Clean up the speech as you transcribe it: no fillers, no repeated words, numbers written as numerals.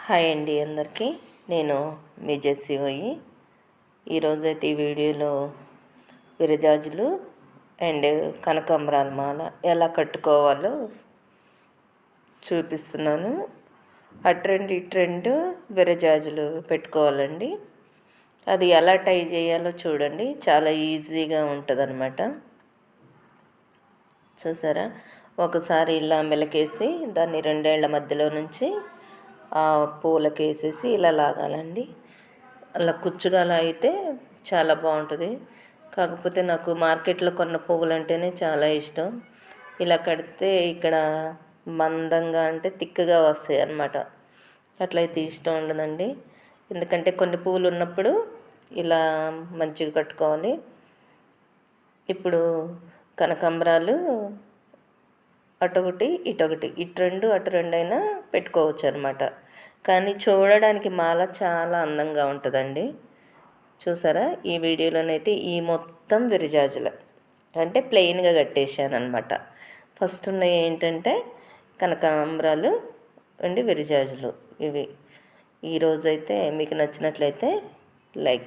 Hi అండి అందరికీ. నేను మీ జెస్సీ ఓయి. ఈరోజైతే ఈ వీడియోలో విరజాజులు అండ్ కనకాంబరాల మాల ఎలా కట్టుకోవాలో చూపిస్తున్నాను. ఇటు విరజాజులు పెట్టుకోవాలండి. అది ఎలా టై చేయాలో చూడండి, చాలా ఈజీగా ఉంటుంది. చూసారా, ఒకసారి ఇలా మెలకేసి దాన్ని రెండేళ్ల మధ్యలో నుంచి ఆ పూలకి వేసేసి ఇలా లాగాలండి. అలా కుచ్చుగా లాగితే చాలా బాగుంటుంది. కాకపోతే నాకు మార్కెట్లో కొన్న పువ్వులు అంటేనే చాలా ఇష్టం. ఇలా కడితే ఇక్కడ మందంగా అంటే తిక్కగా వస్తాయి అన్నమాట. అట్లయితే ఇష్టం ఉండదండి. ఎందుకంటే కొన్ని పువ్వులు ఉన్నప్పుడు ఇలా మంచిగా కట్టుకోవాలి. ఇప్పుడు కనకాంబరాలు అటొకటి ఇటొకటి, అటు రెండు అయినా పెట్టుకోవచ్చు అనమాట. కానీ చూడడానికి మాల చాలా అందంగా ఉంటుందండి. చూసారా, ఈ వీడియోలోనైతే ఈ మొత్తం విరజాజులు అంటే ప్లెయిన్గా కట్టేసాను అనమాట. ఫస్ట్ ఉన్నాయి ఏంటంటే కనకాంబరాలు అండ్ విరజాజులు. ఇవి ఈరోజైతే మీకు నచ్చినట్లయితే లైక్